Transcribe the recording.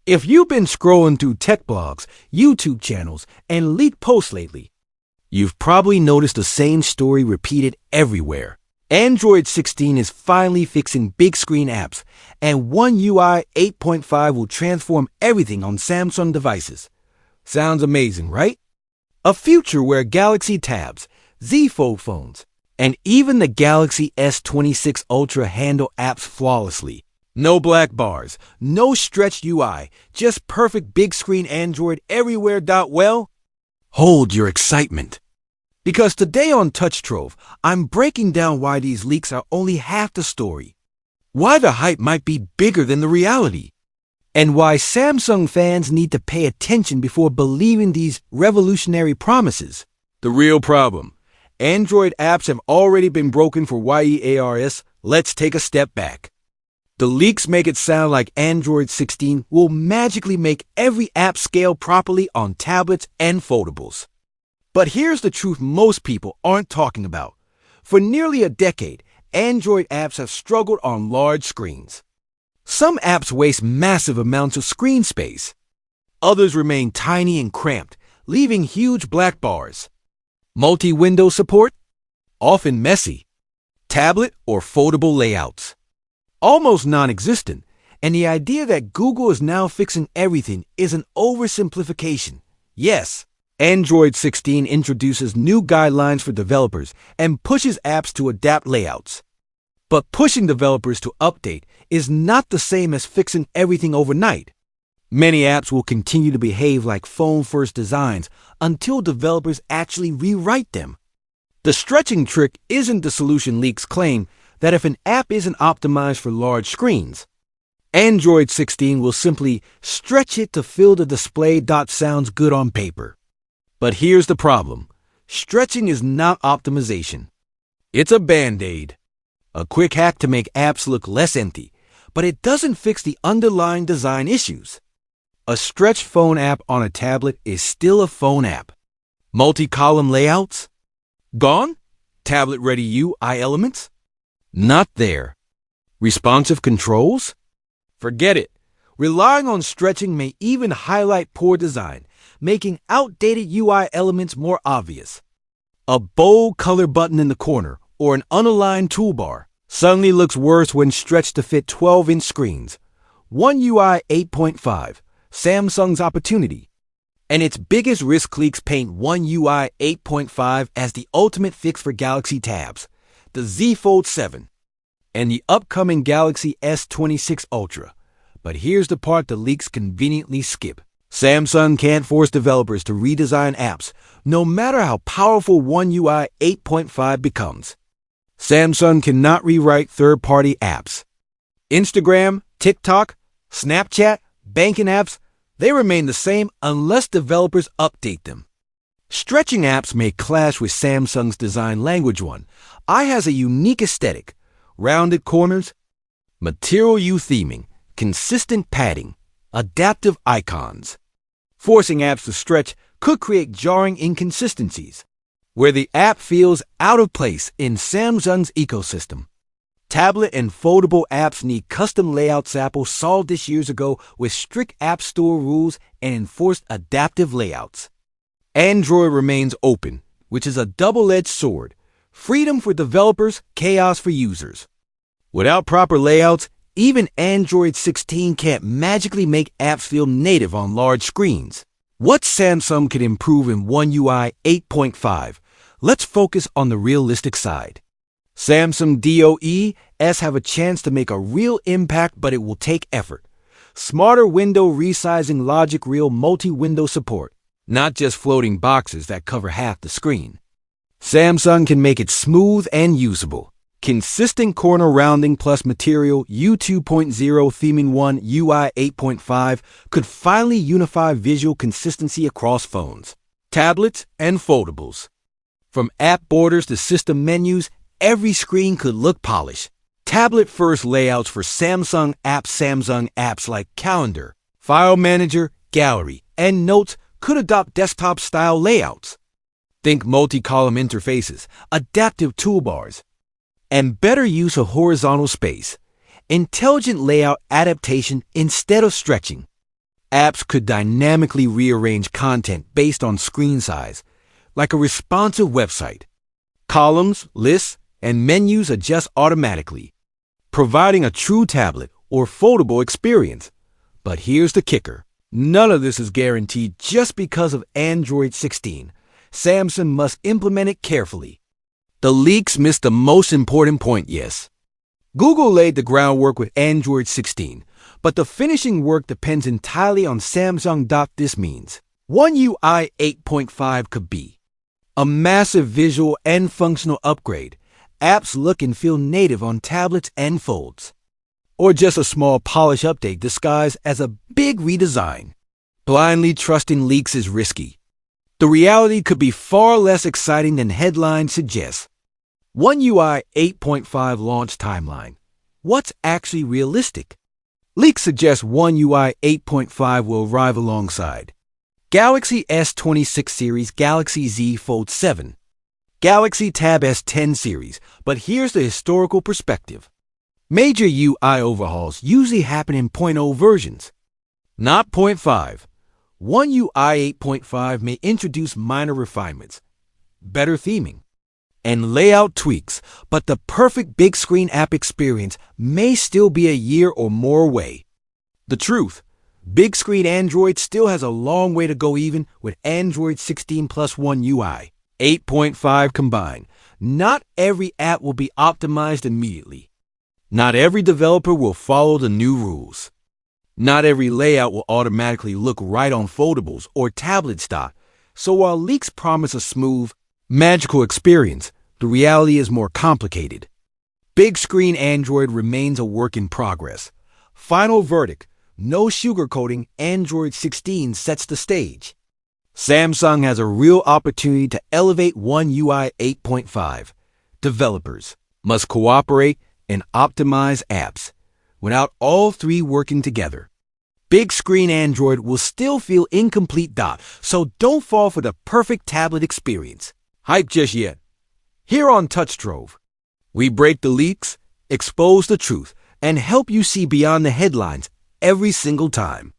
If you've been scrolling through tech blogs, YouTube channels, and leaked posts lately, you've probably noticed the same story repeated everywhere. Android 16 is finally fixing big screen apps, and One UI 8.5 will transform everything on Samsung devices. Sounds amazing, right? A future where Galaxy Tabs, Z Fold phones, and even the Galaxy S26 Ultra handle apps flawlessly. No black bars, no stretched UI, just perfect big screen Android everywhere. Well, hold your excitement. Because today on Trove, I'm breaking down why these leaks are only half the story, why the hype might be bigger than the reality, and why Samsung fans need to pay attention before believing these revolutionary promises. The real problem: Android apps have already been broken for years. Let's take a step back. The leaks make it sound like Android 16 will magically make every app scale properly on tablets and foldables. But here's the truth most people aren't talking about. For nearly a decade, Android apps have struggled on large screens. Some apps waste massive amounts of screen space. Others remain tiny and cramped, leaving huge black bars. Multi-window support? Often messy. Tablet or foldable layouts? Almost non-existent. And the idea that Google is now fixing everything is an oversimplification. Yes, Android 16 introduces new guidelines for developers and pushes apps to adapt layouts. But pushing developers to update is not the same as fixing everything overnight. Many apps will continue to behave like phone-first designs until developers actually rewrite them. The stretching trick isn't the solution leaks claim that if an app isn't optimized for large screens, Android 16 will simply stretch it to fill the display. Sounds good on paper. But here's the problem. Stretching is not optimization. It's a band-aid. A quick hack to make apps look less empty, but it doesn't fix the underlying design issues. A stretched phone app on a tablet is still a phone app. Multi-column layouts? Gone? Tablet-ready UI elements? Not there. Responsive controls? Forget it. Relying on stretching may even highlight poor design, making outdated UI elements more obvious. A bold color button in the corner or an unaligned toolbar suddenly looks worse when stretched to fit 12-inch screens. One UI 8.5, Samsung's opportunity. And its biggest risk leaks paint One UI 8.5 as the ultimate fix for Galaxy Tabs, the Z Fold 7, and the upcoming Galaxy S26 Ultra. But here's the part the leaks conveniently skip. Samsung can't force developers to redesign apps, no matter how powerful One UI 8.5 becomes. Samsung cannot rewrite third-party apps. Instagram, TikTok, Snapchat, banking apps, they remain the same unless developers update them. Stretching apps may clash with Samsung's design language. One UI has a unique aesthetic, rounded corners, material U theming, consistent padding, adaptive icons. Forcing apps to stretch could create jarring inconsistencies, where the app feels out of place in Samsung's ecosystem. Tablet and foldable apps need custom layouts. Apple solved this years ago with strict App Store rules and enforced adaptive layouts. Android remains open, which is a double-edged sword. Freedom for developers, chaos for users. Without proper layouts, even Android 16 can't magically make apps feel native on large screens. What Samsung can improve in One UI 8.5? Let's focus on the realistic side. Samsung DOEs have a chance to make a real impact, but it will take effort. Smarter window resizing logic, real multi-window support, not just floating boxes that cover half the screen. Samsung can make it smooth and usable. Consistent corner rounding plus material U 2.0 theming. One UI 8.5 could finally unify visual consistency across phones, tablets, and foldables. From app borders to system menus, every screen could look polished. Tablet-first layouts for Samsung apps like Calendar, File Manager, Gallery, and Notes could adopt desktop-style layouts. Think multi-column interfaces, adaptive toolbars, and better use of horizontal space. Intelligent layout adaptation instead of stretching. Apps could dynamically rearrange content based on screen size, like a responsive website. Columns, lists, and menus adjust automatically, providing a true tablet or foldable experience. But here's the kicker. None of this is guaranteed just because of Android 16. Samsung must implement it carefully. The leaks missed the most important point, yes. Google laid the groundwork with Android 16, but the finishing work depends entirely on Samsung. This means One UI 8.5 could be a massive visual and functional upgrade. Apps look and feel native on tablets and folds. Or just a small polish update disguised as a big redesign. Blindly trusting leaks is risky. The reality could be far less exciting than headlines suggest. One UI 8.5 launch timeline. What's actually realistic? Leaks suggest One UI 8.5 will arrive alongside Galaxy S26 series, Galaxy Z Fold 7, Galaxy Tab S10 series, but here's the historical perspective. Major UI overhauls usually happen in 0.0 versions, not 0.5. One UI 8.5 may introduce minor refinements, better theming, and layout tweaks, but the perfect big screen app experience may still be a year or more away. The truth, big screen Android still has a long way to go even with Android 16 plus One UI 8.5 combined. Not every app will be optimized immediately. Not every developer will follow the new rules. Not every layout will automatically look right on foldables or tablet stock. So while leaks promise a smooth, magical experience, the reality is more complicated. Big screen Android remains a work in progress. Final verdict, no sugarcoating, Android 16 sets the stage. Samsung has a real opportunity to elevate One UI 8.5. Developers must cooperate and optimize apps. Without all three working together, big screen Android will still feel incomplete. So don't fall for the perfect tablet experience hype just yet. Here on Trove, we break the leaks, expose the truth, and help you see beyond the headlines every single time.